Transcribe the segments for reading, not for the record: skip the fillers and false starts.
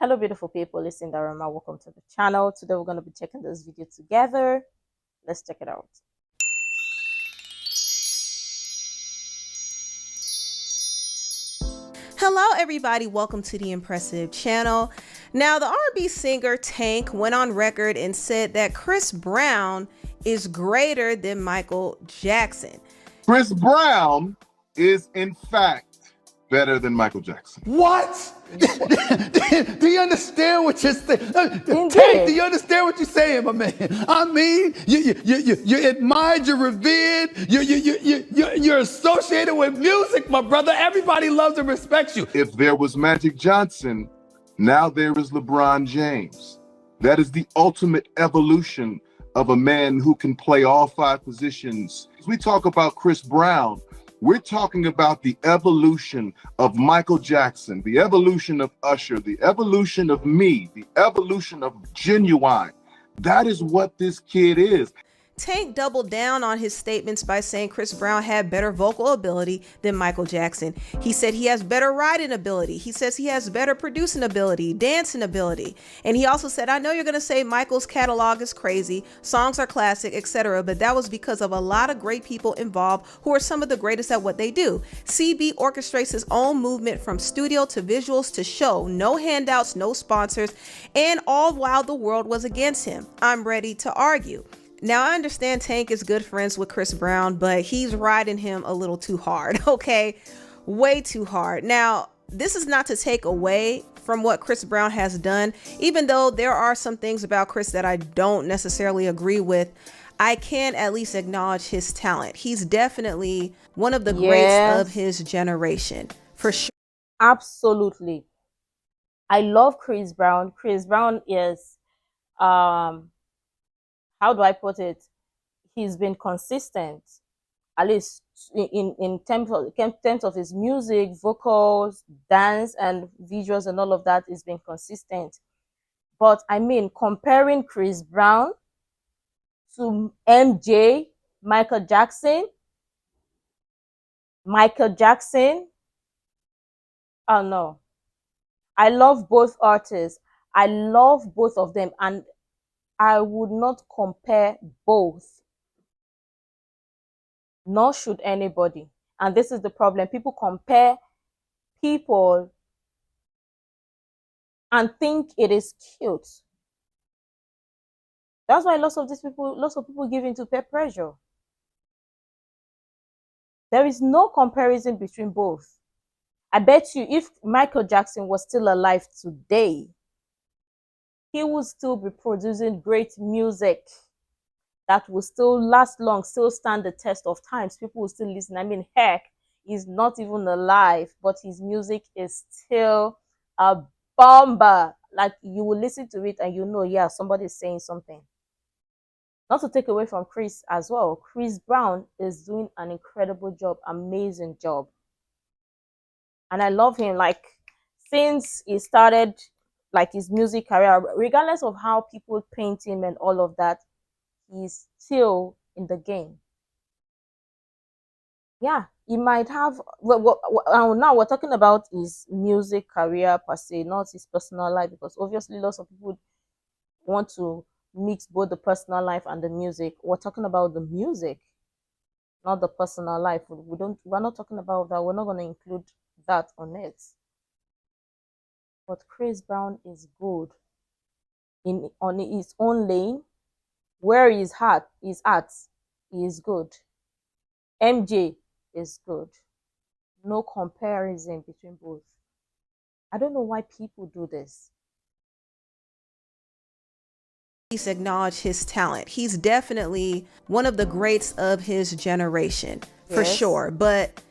Hello beautiful people, it's Sinderfam. Welcome to the channel. Today we're going to be checking this video together. Let's check it out. Hello everybody, welcome to the impressive channel. Now the R&B singer Tank went on record and said that Chris Brown is greater than Michael Jackson. Chris Brown is in fact better than Michael Jackson. What? Do you understand what you're saying? Tank, do you understand what you're saying, my man? I mean, you're admired, you're revered, you're associated with music, my brother. Everybody loves and respects you. If there was Magic Johnson, now there is LeBron James. That is the ultimate evolution of a man who can play all five positions. As we talk about Chris Brown, we're talking about the evolution of Michael Jackson, the evolution of Usher, the evolution of me, the evolution of Genuine. That is what this kid is. Tank doubled down on his statements by saying Chris Brown had better vocal ability than Michael Jackson. He said he has better writing ability. He says he has better producing ability, dancing ability. And he also said, I know you're going to say Michael's catalog is crazy, songs are classic, etc. But that was because of a lot of great people involved who are some of the greatest at what they do. CB orchestrates his own movement from studio to visuals to show, no handouts, no sponsors, and all while the world was against him. I'm ready to argue. Now, I understand Tank is good friends with Chris Brown, but he's riding him a little too hard, okay? Way too hard. Now, this is not to take away from what Chris Brown has done, even though there are some things about Chris that I don't necessarily agree with. I can at least acknowledge his talent. He's definitely one of the greats of his generation, for sure. Absolutely. I love Chris Brown. Chris Brown is, how do I put it? He's been consistent, at least in terms of his music, vocals, dance, and visuals, and all of that. Has been consistent. But I mean, comparing Chris Brown to MJ, Michael Jackson, oh no. I love both artists. I love both of them, and I would not compare both, nor should anybody. And this is the problem. People compare people and think it is cute. That's why lots of people give into peer pressure. There is no comparison between both. I bet you if Michael Jackson was still alive today, he will still be producing great music that will still last long, still stand the test of times. People will still listen. I mean, heck, he's not even alive, but his music is still a bomber. Like, you will listen to it and you know, yeah, somebody is saying something. Not to take away from Chris as well. Chris Brown is doing an incredible job, amazing job. And I love him. Like, since he started like his music career, regardless of how people paint him and all of that, he's still in the game. Yeah, he might have, now we're talking about his music career per se, not his personal life, because obviously lots of people want to mix both the personal life and the music. We're talking about the music, not the personal life. We're not talking about that. We're not going to include that on it. But Chris Brown is good on his own lane. Where his heart is at, he is good. MJ is good. No comparison between both. I don't know why people do this. Please acknowledge his talent. He's definitely one of the greats of his generation, for sure. But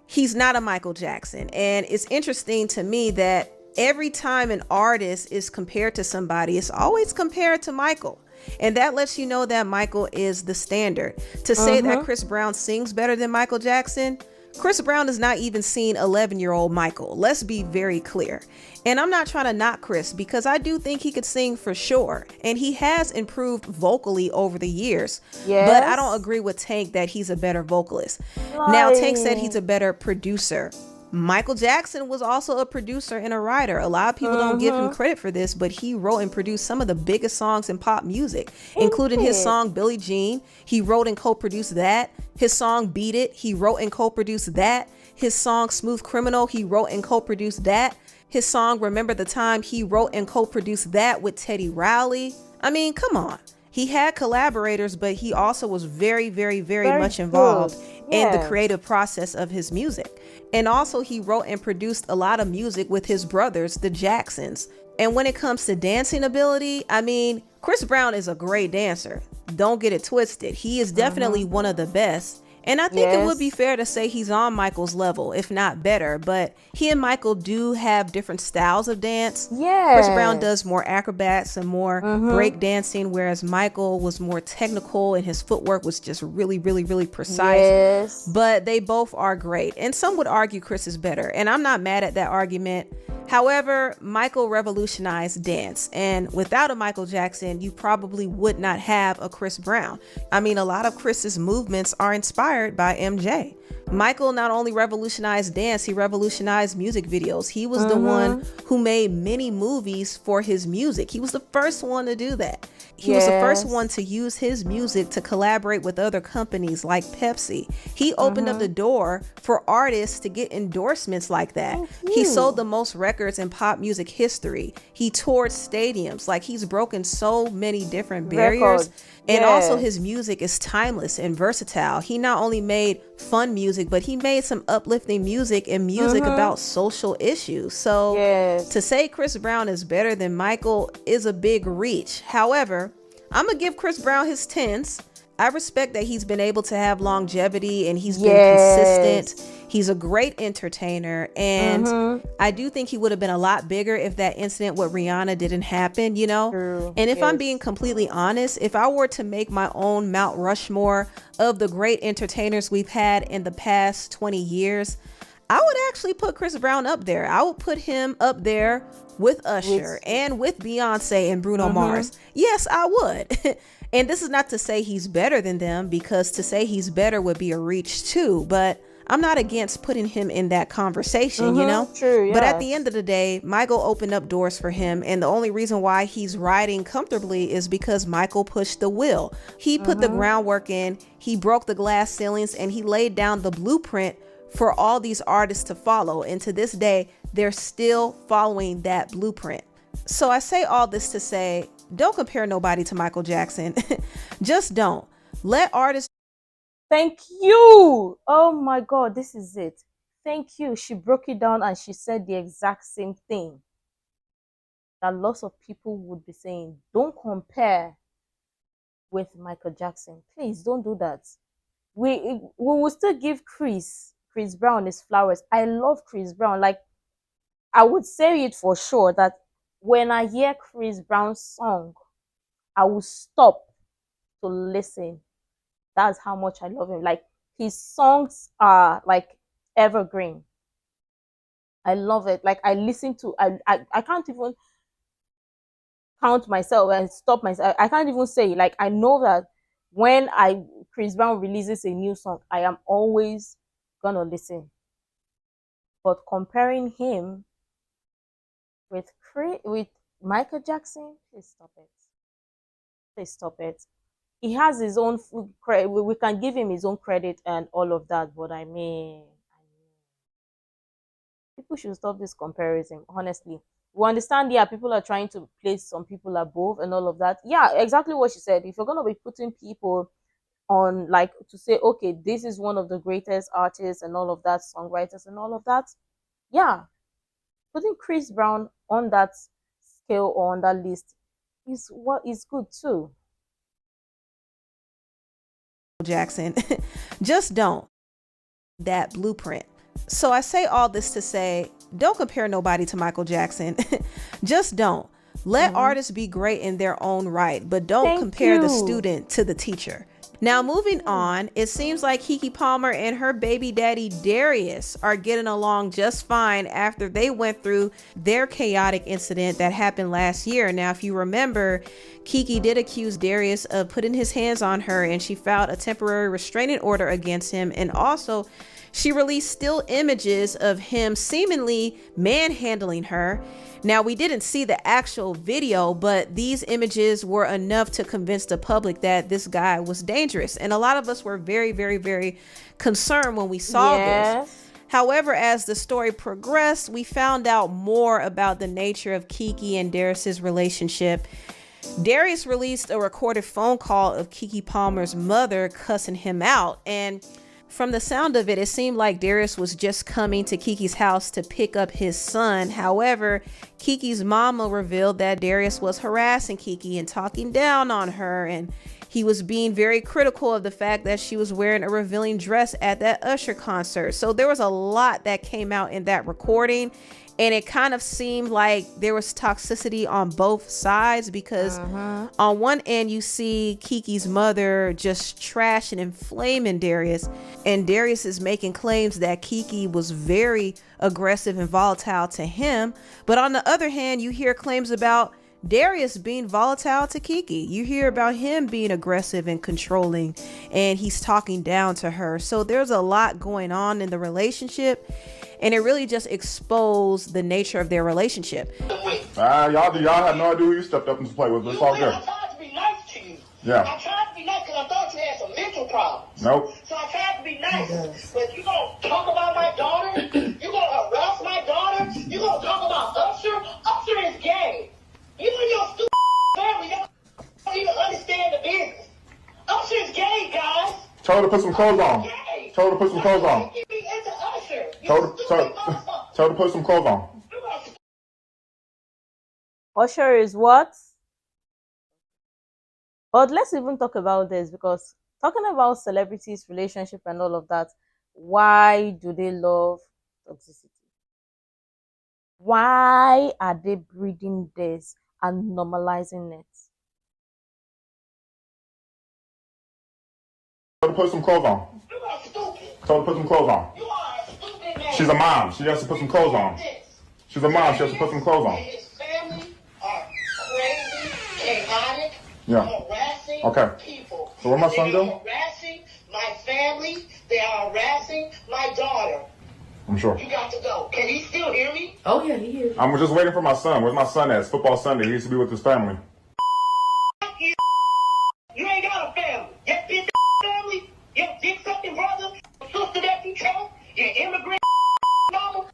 he's not a Michael Jackson. And it's interesting to me that every time an artist is compared to somebody, it's always compared to Michael. And that lets you know that Michael is the standard. To say that Chris Brown sings better than Michael Jackson, Chris Brown has not even seen 11-year-old Michael. Let's be very clear. And I'm not trying to knock Chris, because I do think he could sing for sure. And he has improved vocally over the years. But I don't agree with Tank that he's a better vocalist. Now, Tank said he's a better producer. Michael Jackson was also a producer and a writer. A lot of people don't give him credit for this, but he wrote and produced some of the biggest songs in pop music, including his song Billie Jean. He wrote and co-produced that. His song Beat It, he wrote and co-produced that. His song Smooth Criminal, he wrote and co-produced that. His song Remember the Time, he wrote and co-produced that with Teddy Riley. I mean, come on. He had collaborators, but he also was very, very, very much involved in the creative process of his music. And also he wrote and produced a lot of music with his brothers, the Jacksons. And when it comes to dancing ability, I mean, Chris Brown is a great dancer. Don't get it twisted. He is definitely one of the best. And I think it would be fair to say he's on Michael's level, if not better. But he and Michael do have different styles of dance. Chris Brown does more acrobats and more break dancing, whereas Michael was more technical and his footwork was just really, really, really precise. But they both are great. And some would argue Chris is better. And I'm not mad at that argument. However, Michael revolutionized dance, and without a Michael Jackson, you probably would not have a Chris Brown. I mean, a lot of Chris's movements are inspired by MJ. Michael not only revolutionized dance, he revolutionized music videos. He was the one who made many movies for his music. He was the first one to do that. He was the first one to use his music to collaborate with other companies like Pepsi. He opened up the door for artists to get endorsements like that. He sold the most records in pop music history. He toured stadiums. Like, he's broken so many different barriers. And also his music is timeless and versatile. He not only made fun music, but he made some uplifting music and music about social issues. So to say Chris Brown is better than Michael is a big reach. However, I'm gonna give Chris Brown his 10s. I respect that he's been able to have longevity and he's been consistent. He's a great entertainer, and I do think he would have been a lot bigger if that incident with Rihanna didn't happen, you know? And if I'm being completely honest, if I were to make my own Mount Rushmore of the great entertainers we've had in the past 20 years, I would actually put Chris Brown up there. I would put him up there with Usher and with Beyonce and Bruno Mars. Yes, I would. And this is not to say he's better than them, because to say he's better would be a reach too, but I'm not against putting him in that conversation, you know? But at the end of the day, Michael opened up doors for him, and the only reason why he's riding comfortably is because Michael pushed the wheel. He put the groundwork in, he broke the glass ceilings, and he laid down the blueprint for all these artists to follow. And to this day, they're still following that blueprint. So I say all this to say, don't compare nobody to Michael Jackson. Just don't. Let artists. Thank you. Oh my God, this is it. Thank you. She broke it down and she said the exact same thing that lots of people would be saying. Don't compare with Michael Jackson. Please don't do that. We will still give Chris Brown his flowers. I love Chris Brown. Like, I would say it for sure that when I hear Chris Brown's song, I will stop to listen. That's how much I love him. Like, his songs are like evergreen. I love it. Like, I listen to, I can't even count myself and stop myself. I can't even say, like, I know that when Chris Brown releases a new song, I am always gonna listen. But comparing him with Michael Jackson, please stop it. Please stop it. He has his own credit. We can give him his own credit and all of that. But I mean, people should stop this comparison. Honestly, we understand. Yeah, people are trying to place some people above and all of that. Yeah, exactly what she said. If you're gonna be putting people on, like, to say, okay, this is one of the greatest artists and all of that, songwriters and all of that, yeah, putting Chris Brown on that scale or on that list is what is good too. Jackson. Just don't. That blueprint. So I say all this to say, don't compare nobody to Michael Jackson. Just don't. Let artists be great in their own right, but don't compare the student to the teacher. Now, moving on, it seems like Keke Palmer and her baby daddy Darius are getting along just fine after they went through their chaotic incident that happened last year. Now, if you remember, Keke did accuse Darius of putting his hands on her, and she filed a temporary restraining order against him. And also, She released still images of him seemingly manhandling her. Now, we didn't see the actual video, but these images were enough to convince the public that this guy was dangerous. And a lot of us were very, very, very concerned when we saw this. However, as the story progressed, we found out more about the nature of Keke and Darius's relationship. Darius released a recorded phone call of Keke Palmer's mother cussing him out, and from the sound of it, it seemed like Darius was just coming to Keke's house to pick up his son. However, Keke's mama revealed that Darius was harassing Keke and talking down on her, and he was being very critical of the fact that she was wearing a revealing dress at that Usher concert. So there was a lot that came out in that recording, and it kind of seemed like there was toxicity on both sides, because on one end you see Keke's mother just trashing and flaming Darius, and Darius is making claims that Keke was very aggressive and volatile to him. But on the other hand, you hear claims about Darius being volatile to Keke. You hear about him being aggressive and controlling, and he's talking down to her. So there's a lot going on in the relationship, and it really just exposed the nature of their relationship. Y'all have no idea who you stepped up and play with, but it's all good. I tried to be nice to you. Yeah. I tried to be nice because I thought you had some mental problems. Nope. So I tried to be nice. But you gonna talk about my daughter? You gonna harass my daughter? You gonna talk about Usher? Usher is gay. You and your stupid family, y'all don't even understand the business. Usher is gay, guys. Tell her to put some clothes on. Tell her to put some clothes on. Tell her to put some clothes on. Usher is what? But let's even talk about this, because talking about celebrities' relationship and all of that, why do they love toxicity? Why are they breeding this and normalizing it? Tell her to put some clothes on. Tell her to put some clothes on. She's a mom. She has to put some clothes on. She's a mom. She has to put some clothes on. His family are crazy, chaotic, harassing people. So what my son do? They are harassing my family. They are harassing my daughter. I'm sure. You got to go. Can he still hear me? Oh, yeah, he is. I'm just waiting for my son. Where's my son at? It's football Sunday. He used to be with his family. You ain't got a family. Your bitch family, your dick sucking brother, sister that you chose, your immigrant mama,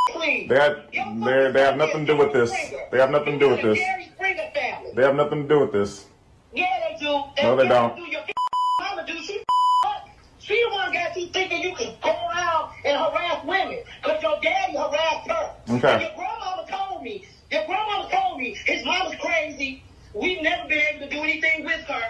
please. They have nothing to do with this. They have nothing to do with this. They have nothing to do with this. Yeah, they do. No, they don't. Your mama do. She the one got you thinking you can go around and harass women, because your daddy harassed her. Okay. And your grandmama told me his mama's crazy. We've never been able to do anything with her.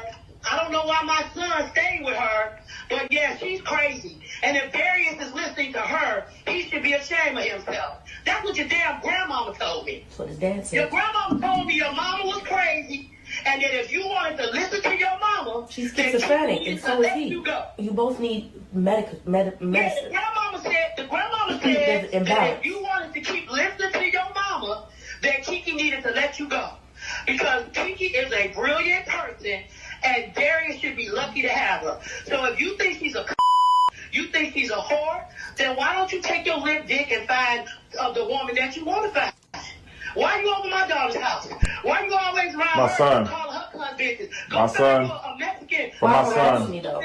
I don't know why my son stayed with her, but yeah, she's crazy. And if Darius is listening to her, he should be ashamed of himself. That's what your damn grandmama told me. That's what his dad said. Your grandmama told me your mama was crazy, and that if you wanted to listen to your mama, she's schizophrenic, and so is he. You both need medicine. Yeah, the grandmama said that if you wanted to keep listening to your mama, then Keke needed to let you go. Because Keke is a brilliant person, and Darius should be lucky to have her. So if you think she's you think she's a whore, then why don't you take your limp dick and find the woman that you want to find? Why you over my daughter's house? Why you always around my her son. calling her cunt bitches? My son. A Mexican. For my Why son. harass me, though?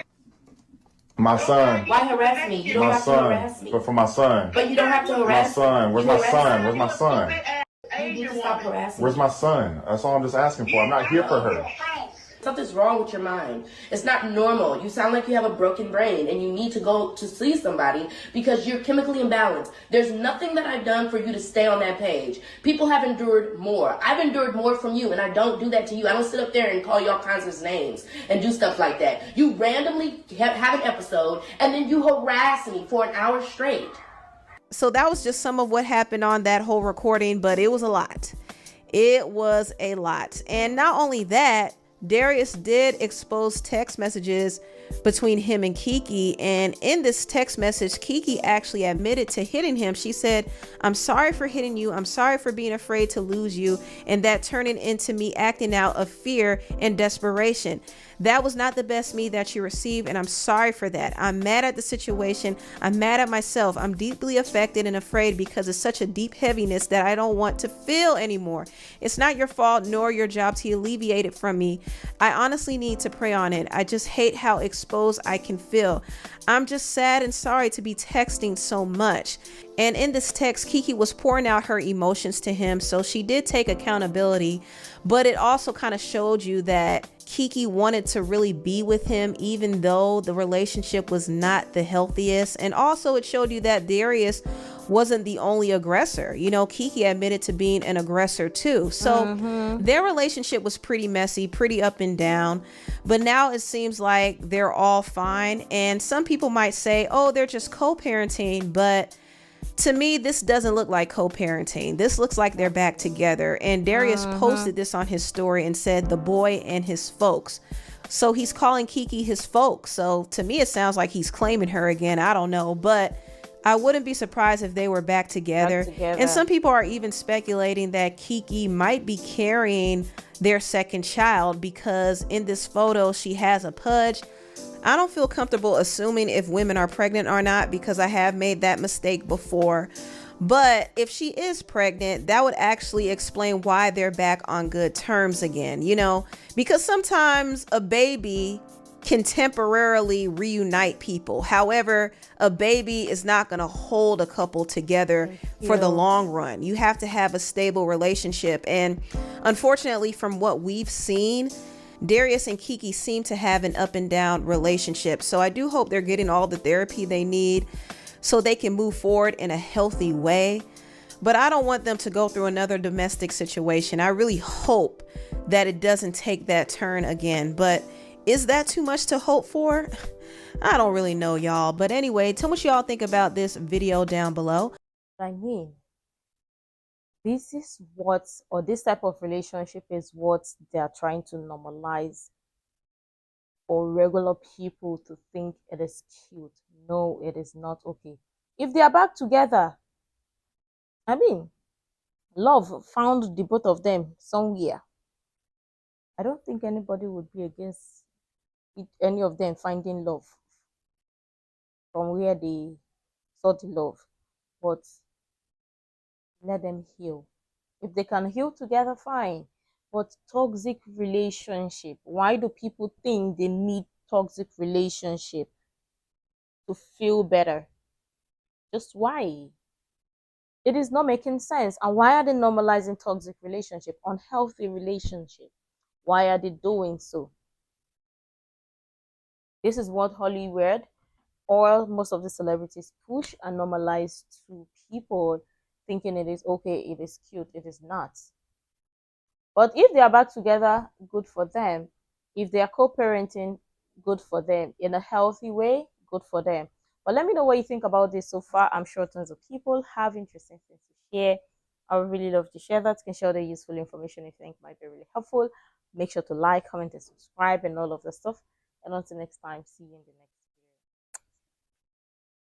My son. Why harass me? You don't My have to son. harass me. But for my son. But you don't have to My harass me. son. Where's my son? Where's my son? You need to stop harassing Where's me. my son? That's all I'm just asking for. I'm not here for her. Something's wrong with your mind. It's not normal. You sound like you have a broken brain, and you need to go to see somebody because you're chemically imbalanced. There's nothing that I've done for you to stay on that page. People have endured more. I've endured more from you, and I don't do that to you. I don't sit up there and call you all kinds of names and do stuff like that. You randomly have an episode, and then you harass me for an hour straight. So that was just some of what happened on that whole recording, but it was a lot. It was a lot. And not only that, Darius did expose text messages between him and Keke. And in this text message, Keke actually admitted to hitting him. She said, "I'm sorry for hitting you. I'm sorry for being afraid to lose you, and that turning into me acting out of fear and desperation. That was not the best me that you received, and I'm sorry for that. I'm mad at the situation. I'm mad at myself. I'm deeply affected and afraid because it's such a deep heaviness that I don't want to feel anymore. It's not your fault nor your job to alleviate it from me. I honestly need to pray on it. I just hate how exposed I can feel. I'm just sad and sorry to be texting so much." And in this text, Keke was pouring out her emotions to him, so she did take accountability, but it also kind of showed you that Keke wanted to really be with him, even though the relationship was not the healthiest. And also it showed you that Darius wasn't the only aggressor. You know, Keke admitted to being an aggressor too. So their relationship was pretty messy, pretty up and down, but now it seems like they're all fine. And some people might say, oh, they're just co-parenting, but to me, this doesn't look like co-parenting. This looks like they're back together. And Darius posted this on his story and said the boy and his folks. So he's calling Keke his folks. So to me, it sounds like he's claiming her again. I don't know, but I wouldn't be surprised if they were back together. And some people are even speculating that Keke might be carrying their second child, because in this photo, she has a pudge. I don't feel comfortable assuming if women are pregnant or not, because I have made that mistake before. But if she is pregnant, that would actually explain why they're back on good terms again, you know, because sometimes a baby can temporarily reunite people. However, a baby is not going to hold a couple together for the long run. You have to have a stable relationship. And unfortunately, from what we've seen, Darius and Keke seem to have an up and down relationship. So I do hope they're getting all the therapy they need so they can move forward in a healthy way. But I don't want them to go through another domestic situation. I really hope that it doesn't take that turn again. But is that too much to hope for? I don't really know, y'all. But anyway, tell me what y'all think about this video down below. I mean, this is what, or this type of relationship is what they are trying to normalize for regular people to think it is cute. No, it is not okay. If they are back together, I mean, love found the both of them somewhere. I don't think anybody would be against any of them finding love from where they saw the love. But let them heal. If they can heal together, fine. But toxic relationship, why do people think they need toxic relationship to feel better? Just why? It is not making sense. And why are they normalizing toxic relationship, unhealthy relationship? Why are they doing so? This is what Hollywood or most of the celebrities push and normalize to people, thinking it is okay, it is cute, it is not. But if they are back together, good for them. If they are co-parenting, good for them. In a healthy way, good for them. But let me know what you think about this so far. I'm sure tons of people have interesting things to share. I would really love to share that. You can share the useful information you think might be really helpful. Make sure to like, comment, and subscribe and all of the stuff. And until next time, see you in the next